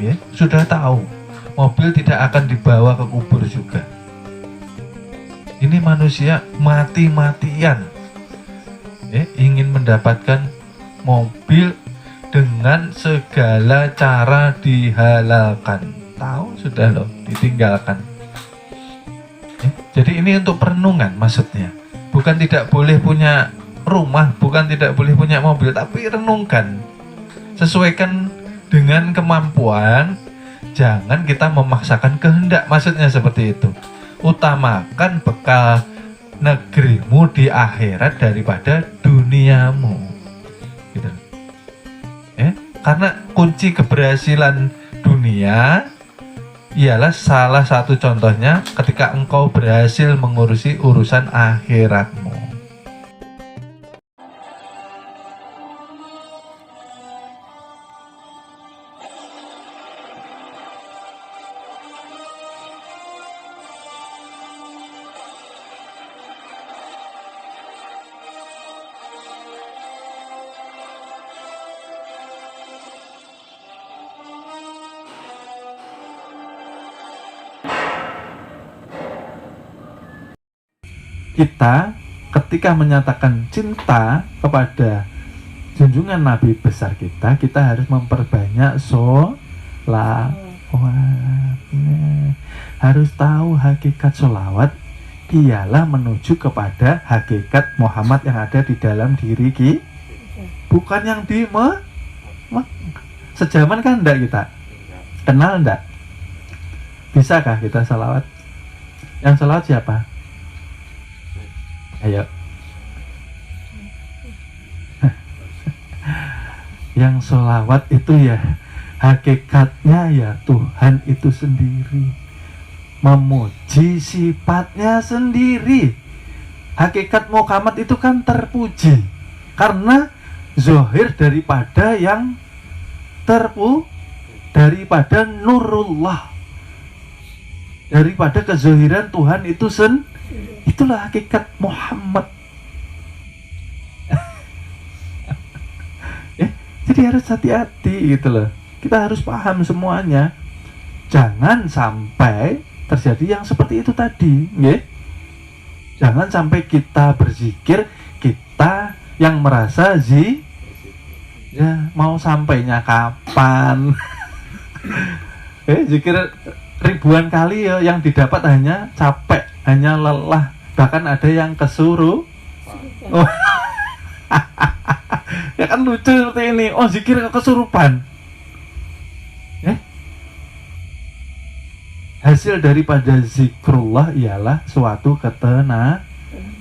ya, sudah tahu mobil tidak akan dibawa ke kubur juga. Ini manusia mati-matian ingin mendapatkan mobil dengan segala cara dihalalkan. Tahu sudah loh, ditinggalkan. Jadi ini untuk perenungan maksudnya. Bukan tidak boleh punya rumah, bukan tidak boleh punya mobil, tapi renungkan. Sesuaikan dengan kemampuan, jangan kita memaksakan kehendak, maksudnya seperti itu. Utamakan bekal negerimu di akhirat daripada duniamu, gitu. Karena kunci keberhasilan dunia ialah salah satu contohnya ketika engkau berhasil mengurusi urusan akhiratmu. Kita ketika menyatakan cinta kepada junjungan Nabi besar kita harus memperbanyak sholawat. Harus tahu hakikat sholawat ialah menuju kepada hakikat Muhammad yang ada di dalam diri kita, bukan yang di sejaman kan enggak kita kenal enggak? Bisakah kita sholawat? Yang sholawat siapa? Ayo. Yang sholawat itu ya hakikatnya ya Tuhan itu sendiri, memuji sifatnya sendiri. Hakikat Muhammad itu kan terpuji karena zahir daripada yang daripada nurullah, daripada kezahiran Tuhan itu itulah hakikat Muhammad. Jadi harus hati-hati gitu loh. Kita harus paham semuanya. Jangan sampai terjadi yang seperti itu tadi, Jangan sampai kita berzikir, kita yang merasa mau sampainya kapan? Zikir ribuan kali ya, yang didapat hanya capek, hanya lelah, bahkan ada yang kesuruh. Ya kan lucu seperti ini. Oh, zikir kesurupan. Hasil daripada zikrullah ialah suatu ketenangan.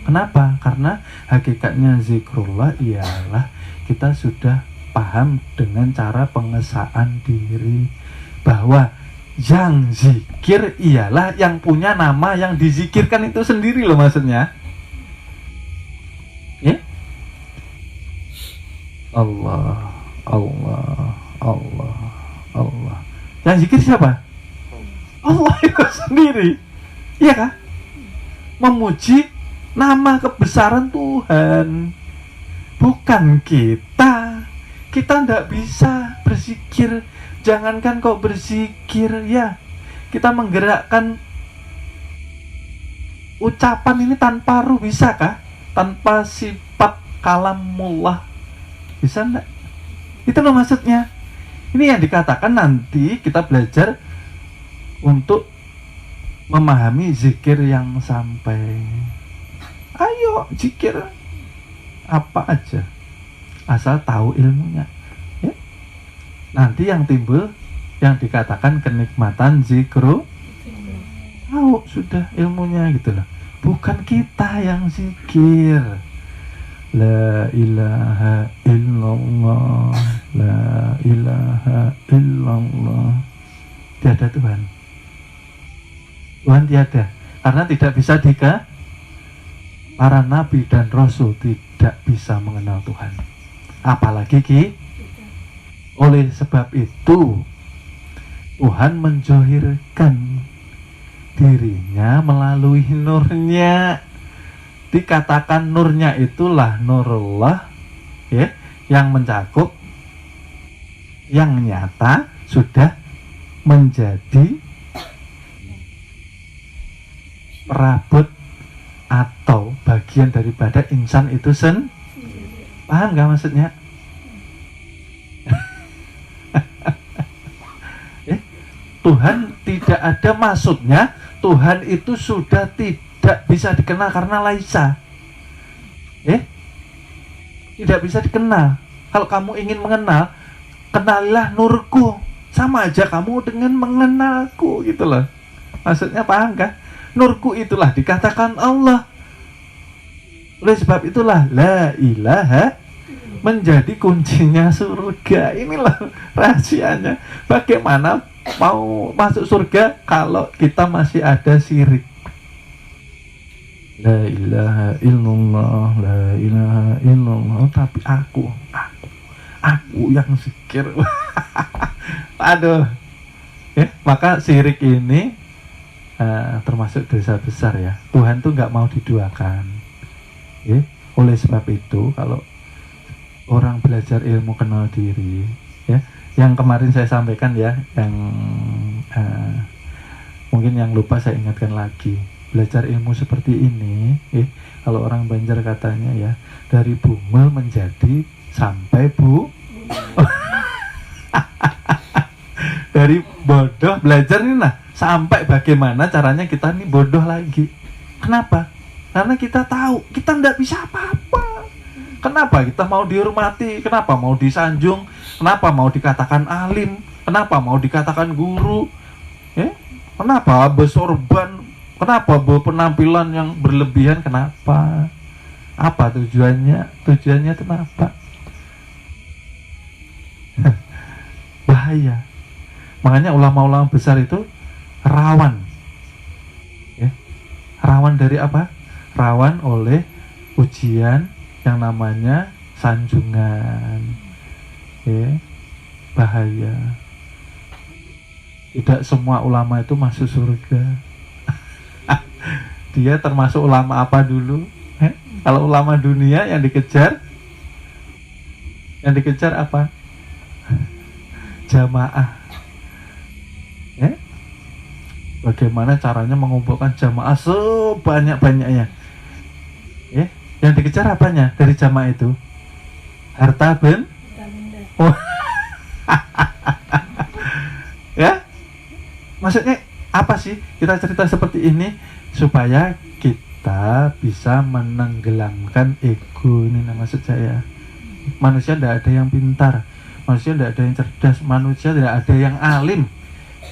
Kenapa? Karena hakikatnya zikrullah ialah kita sudah paham dengan cara pengesaan diri bahwa yang zikir ialah yang punya nama yang dizikirkan itu sendiri loh, maksudnya. Allah, Allah, Allah, Allah. Yang zikir siapa? Allah itu sendiri. Iya kah? Memuji nama kebesaran Tuhan, bukan kita. Kita tidak bisa berzikir. Jangankan kok berzikir, ya kita menggerakkan ucapan ini tanpa ruh, bisakah? Tanpa sifat kalamullah, bisa enggak? Itu loh maksudnya. Ini yang dikatakan nanti kita belajar untuk memahami zikir yang sampai. Ayo zikir apa aja, asal tahu ilmunya. Nanti yang timbul yang dikatakan kenikmatan zikru, tahu sudah ilmunya gitu loh. Bukan kita yang zikir. La ilaha illallah, la ilaha illallah. Tiada Tuhan. Tuhan tiada. Karena tidak bisa para nabi dan rasul tidak bisa mengenal Tuhan. Apalagi oleh sebab itu Tuhan menzohirkan dirinya melalui nurnya. Dikatakan nurnya itulah nurullah, yang mencakup, yang nyata, sudah menjadi perabot atau bagian daripada insan itu paham gak maksudnya? Tuhan tidak ada maksudnya Tuhan itu sudah tidak bisa dikenal karena Laisa. Tidak bisa dikenal. Kalau kamu ingin mengenal, kenalilah nurku. Sama aja kamu dengan mengenalku gitu loh. Maksudnya paham kan? Nurku itulah dikatakan Allah. Oleh sebab itulah la ilaha menjadi kuncinya surga. Inilah rahasianya. Bagaimana mau masuk surga kalau kita masih ada syirik? La ilaha illallah, la ilaha illallah. Tapi aku yang zikir. Aduh. Maka syirik ini termasuk dosa besar ya. Tuhan tuh nggak mau diduakan. Oleh sebab itu kalau orang belajar ilmu kenal diri, ya, yang kemarin saya sampaikan ya, yang mungkin yang lupa saya ingatkan lagi. Belajar ilmu seperti ini, kalau orang Banjar katanya ya, dari bungel menjadi sampai dari bodoh belajar ini nah, sampai bagaimana caranya kita ini bodoh lagi. Kenapa? Karena kita tahu kita tidak bisa apa-apa. Kenapa kita mau dihormati? Kenapa mau disanjung? Kenapa mau dikatakan alim? Kenapa mau dikatakan guru? Kenapa bersorban? Kenapa berpenampilan yang berlebihan? Kenapa? Apa tujuannya? Tujuannya itu apa? Bahaya. Makanya ulama-ulama besar itu rawan. Rawan dari apa? Rawan oleh ujian yang namanya sanjungan. Bahaya. Tidak semua ulama itu masuk surga. Dia termasuk ulama apa dulu? Kalau ulama dunia yang dikejar apa? Jamaah. Bagaimana caranya mengumpulkan jamaah sebanyak-banyaknya? Yang dikejar apanya dari jamaah itu? Harta benda. Oh. Ya? Maksudnya apa sih kita cerita seperti ini? Supaya kita bisa menenggelamkan ego. Ini maksud saya. Manusia tidak ada yang pintar, manusia tidak ada yang cerdas, manusia tidak ada yang alim.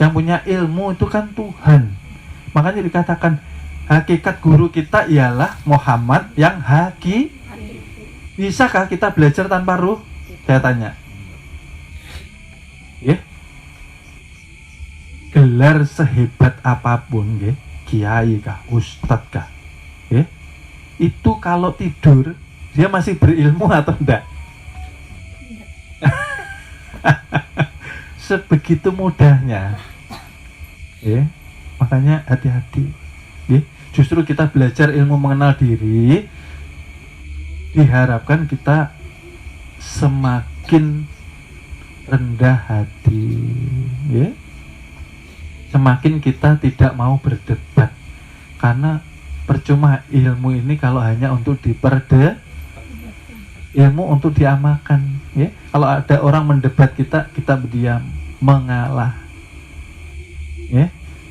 Yang punya ilmu itu kan Tuhan. Makanya dikatakan hakikat guru kita ialah Muhammad yang Bisakah kita belajar tanpa ruh? Saya tanya. Gelar sehebat apapun, kiai kah, ustadz kah, itu kalau tidur dia masih berilmu atau enggak? Sebegitu mudahnya. Makanya hati-hati. Justru kita belajar ilmu mengenal diri, diharapkan kita semakin rendah hati, semakin kita tidak mau berdebat. Karena percuma ilmu ini kalau hanya untuk ilmu untuk diamalkan. Kalau ada orang mendebat kita berdiam, mengalah.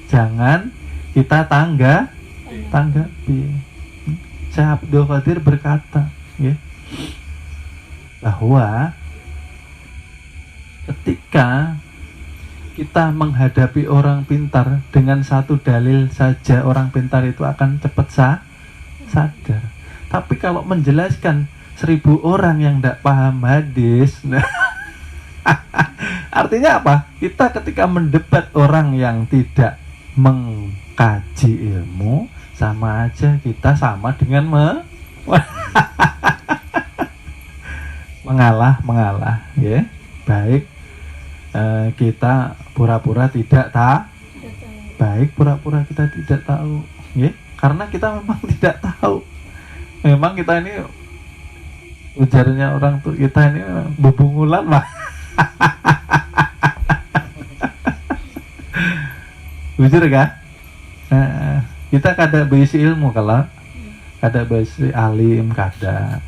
Jangan kita tanggapi. Syekh Abdul Qadir berkata, bahwa ketika kita menghadapi orang pintar dengan satu dalil saja, orang pintar itu akan cepat sadar. Tapi kalau menjelaskan 1000 orang yang tidak paham hadis, artinya apa? Kita ketika mendebat orang yang tidak mengkaji ilmu, sama aja kita sama dengan mengalah, ya. Baik kita pura-pura tidak baik pura-pura kita tidak tahu, ya. Karena kita memang tidak tahu. Memang kita ini ujarnya orang tuh, kita ini bebungulan mah. Jujur kah? Kita kada berisi ilmu kalau kada berisi alim kada.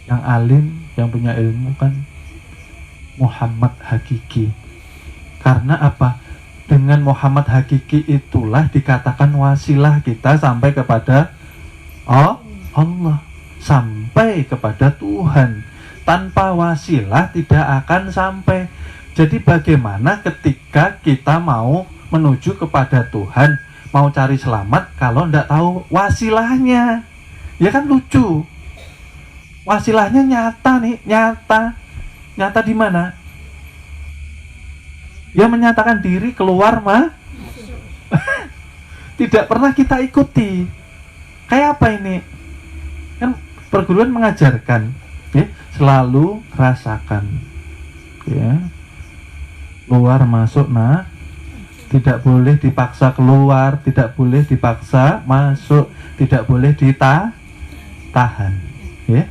Yang alim, yang punya ilmu kan Muhammad hakiki. Karena apa? Dengan Muhammad hakiki itulah dikatakan wasilah kita sampai kepada Allah, sampai kepada Tuhan. Tanpa wasilah tidak akan sampai. Jadi bagaimana ketika kita mau menuju kepada Tuhan, mau cari selamat kalau tidak tahu wasilahnya? Ya kan lucu. Wasilahnya nyata nih, nyata di mana? Dia menyatakan diri keluar tidak pernah kita ikuti. Kayak apa ini? Kan perguruan mengajarkan, ya, selalu rasakan, ya, keluar masuk, tidak boleh dipaksa keluar, tidak boleh dipaksa masuk, tidak boleh ditahan, ya.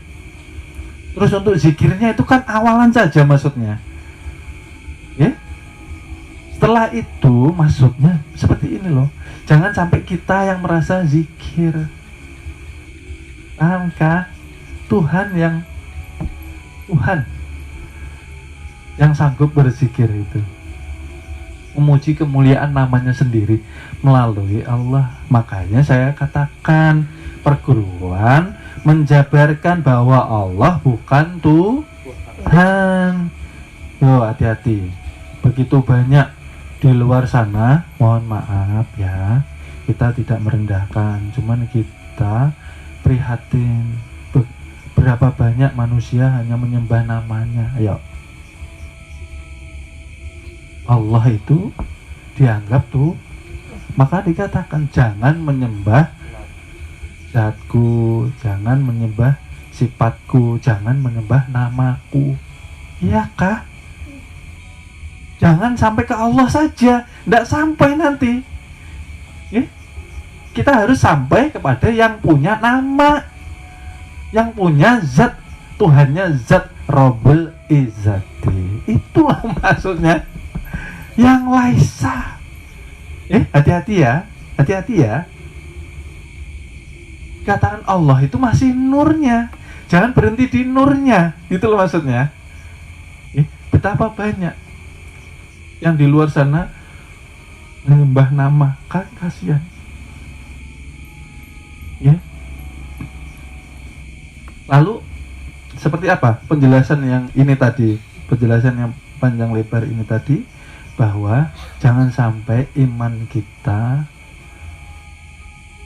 Terus untuk zikirnya itu kan awalan saja maksudnya, ya. Setelah itu maksudnya seperti ini loh. Jangan sampai kita yang merasa zikir. Pahamkah? Tuhan yang sanggup berzikir itu, memuji kemuliaan namanya sendiri melalui Allah. Makanya saya katakan perguruan menjabarkan bahwa Allah bukan Tuhan. Yo, hati-hati. Begitu banyak di luar sana, mohon maaf ya, kita tidak merendahkan, cuman kita prihatin. Berapa banyak manusia hanya menyembah namanya. Ayo, Allah itu dianggap maka dikatakan jangan menyembah zatku, jangan menyembah sifatku, jangan menyembah namaku. Iya kah? Jangan sampai ke Allah saja, tidak sampai nanti. Kita harus sampai kepada yang punya nama, yang punya zat, Tuhannya zat Rabbul Izzati. Itulah maksudnya. Yang laisa. Hati-hati ya. Katakan Allah itu masih nurnya. Jangan berhenti di nurnya. Itu loh maksudnya. Betapa banyak yang di luar sana menyembah nama, kan kasihan. Ya. Lalu seperti apa penjelasan yang ini tadi? Penjelasan yang panjang lebar ini tadi, bahwa jangan sampai iman kita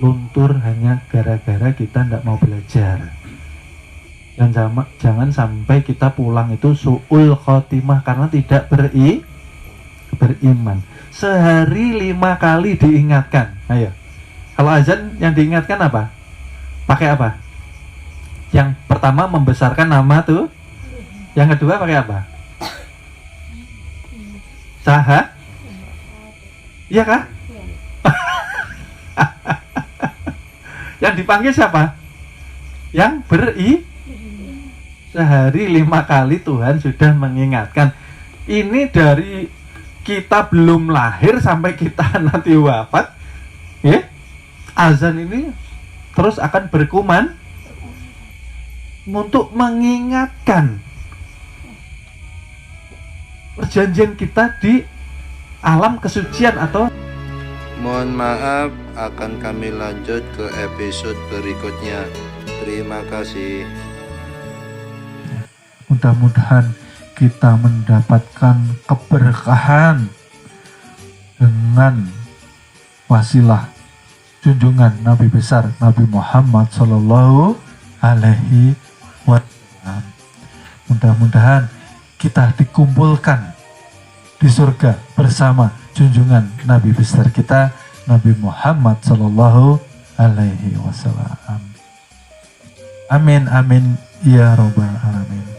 luntur hanya gara-gara kita tidak mau belajar. Dan jangan sampai kita pulang itu su'ul khotimah karena tidak beriman. Sehari 5 kali diingatkan. Ayo, kalau azan yang diingatkan apa? Pakai apa? Yang pertama membesarkan nama tuh. Yang kedua pakai apa? Iya kah? Yang dipanggil siapa? Yang sehari 5 kali Tuhan sudah mengingatkan. Ini dari kita belum lahir sampai kita nanti wafat, ya, azan ini terus akan berkuman untuk mengingatkan perjanjian kita di alam kesucian atau. Mohon maaf, akan kami lanjut ke episode berikutnya. Terima kasih. Mudah-mudahan kita mendapatkan keberkahan dengan wasilah junjungan Nabi besar Nabi Muhammad Sallallahu Alaihi Wasallam. Mudah-mudahan kita dikumpulkan di surga bersama junjungan Nabi besar kita Nabi Muhammad Sallallahu Alaihi Wasallam. Amin amin ya robbal alamin.